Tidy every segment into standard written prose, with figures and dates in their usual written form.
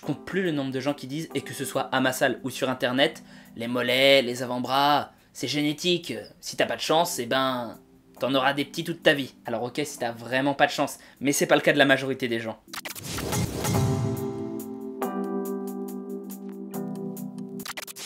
Je compte plus le nombre de gens qui disent, et que ce soit à ma salle ou sur internet, les mollets, les avant-bras, c'est génétique, si t'as pas de chance, eh ben, t'en auras des petits toute ta vie. Alors ok, si t'as vraiment pas de chance, mais c'est pas le cas de la majorité des gens.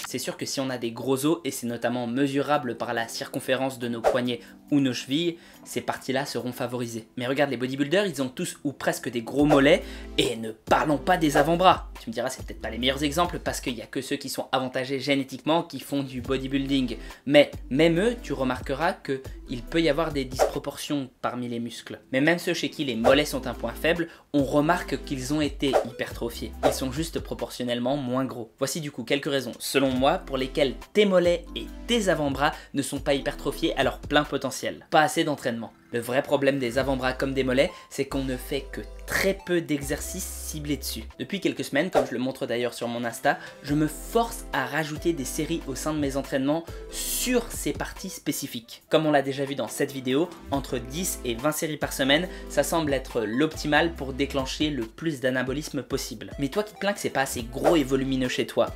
C'est sûr que si on a des gros os, et c'est notamment mesurable par la circonférence de nos poignets ou nos chevilles, ces parties-là seront favorisées. Mais regarde, les bodybuilders, ils ont tous ou presque des gros mollets, et ne parlons pas des avant-bras. Tu me diras, c'est peut-être pas les meilleurs exemples, parce qu'il n'y a que ceux qui sont avantagés génétiquement qui font du bodybuilding. Mais même eux, tu remarqueras qu'il peut y avoir des disproportions parmi les muscles. Mais même ceux chez qui les mollets sont un point faible, on remarque qu'ils ont été hypertrophiés. Ils sont juste proportionnellement moins gros. Voici du coup quelques raisons, selon moi, pour lesquelles tes mollets et tes avant-bras ne sont pas hypertrophiés à leur plein potentiel. Pas assez d'entraînement. Le vrai problème des avant-bras comme des mollets, c'est qu'on ne fait que très peu d'exercices ciblés dessus. Depuis quelques semaines, comme je le montre d'ailleurs sur mon Insta, je me force à rajouter des séries au sein de mes entraînements sur ces parties spécifiques. Comme on l'a déjà vu dans cette vidéo, entre 10 et 20 séries par semaine, ça semble être l'optimal pour déclencher le plus d'anabolisme possible. Mais toi qui te plains que c'est pas assez gros et volumineux chez toi,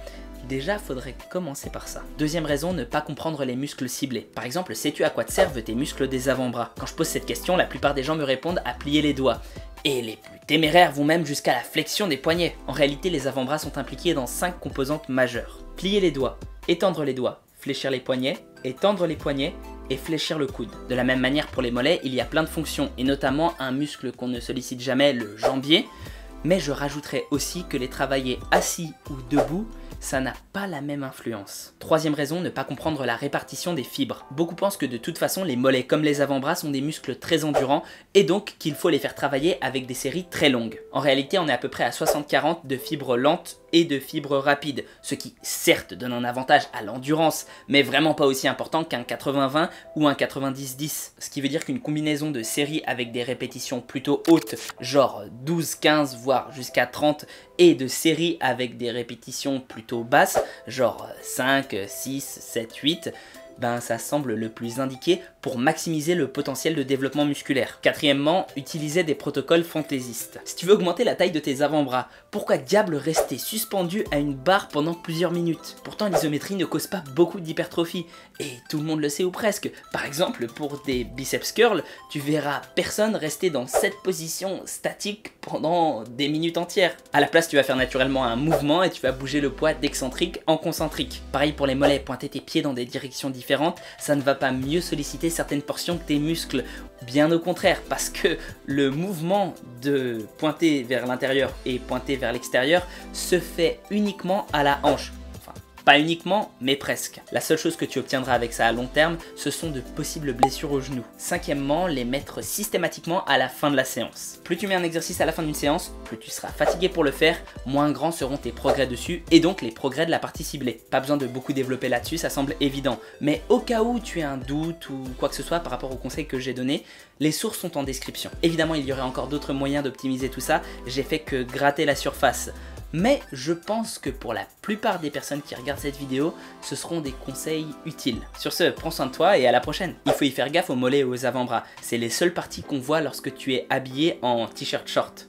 déjà, faudrait commencer par ça. Deuxième raison, ne pas comprendre les muscles ciblés. Par exemple, sais-tu à quoi te servent tes muscles des avant-bras? Quand je pose cette question, la plupart des gens me répondent à plier les doigts. Et les plus téméraires vont même jusqu'à la flexion des poignets. En réalité, les avant-bras sont impliqués dans 5 composantes majeures. Plier les doigts, étendre les doigts, fléchir les poignets, étendre les poignets et fléchir le coude. De la même manière pour les mollets, il y a plein de fonctions, et notamment un muscle qu'on ne sollicite jamais, le jambier. Mais je rajouterais aussi que les travailler assis ou debout, ça n'a pas la même influence. Troisième raison, ne pas comprendre la répartition des fibres. Beaucoup pensent que de toute façon, les mollets comme les avant-bras sont des muscles très endurants et donc qu'il faut les faire travailler avec des séries très longues. En réalité, on est à peu près à 60-40 de fibres lentes et de fibres rapides, ce qui certes donne un avantage à l'endurance, mais vraiment pas aussi important qu'un 80-20 ou un 90-10. Ce qui veut dire qu'une combinaison de séries avec des répétitions plutôt hautes, genre 12-15 voire jusqu'à 30, et de séries avec des répétitions plutôt basses, genre 5, 6, 7, 8, ben ça semble le plus indiqué pour maximiser le potentiel de développement musculaire. Quatrièmement, utiliser des protocoles fantaisistes. Si tu veux augmenter la taille de tes avant-bras, pourquoi diable rester suspendu à une barre pendant plusieurs minutes? Pourtant l'isométrie ne cause pas beaucoup d'hypertrophie, et tout le monde le sait ou presque. Par exemple, pour des biceps curls, tu verras personne rester dans cette position statique pendant des minutes entières. À la place, tu vas faire naturellement un mouvement et tu vas bouger le poids d'excentrique en concentrique. Pareil pour les mollets, pointer tes pieds dans des directions différentes, ça ne va pas mieux solliciter certaines portions de tes muscles. Bien au contraire, parce que le mouvement de pointer vers l'intérieur et pointer vers l'extérieur se fait uniquement à la hanche. Pas uniquement, mais presque. La seule chose que tu obtiendras avec ça à long terme, ce sont de possibles blessures au genou. Cinquièmement, les mettre systématiquement à la fin de la séance. Plus tu mets un exercice à la fin d'une séance, plus tu seras fatigué pour le faire, moins grands seront tes progrès dessus, et donc les progrès de la partie ciblée. Pas besoin de beaucoup développer là-dessus, ça semble évident. Mais au cas où tu as un doute ou quoi que ce soit par rapport aux conseils que j'ai donnés, les sources sont en description. Évidemment, il y aurait encore d'autres moyens d'optimiser tout ça, j'ai fait que gratter la surface. Mais je pense que pour la plupart des personnes qui regardent cette vidéo, ce seront des conseils utiles. Sur ce, prends soin de toi et à la prochaine. Il faut y faire gaffe aux mollets et aux avant-bras. C'est les seules parties qu'on voit lorsque tu es habillé en t-shirt short.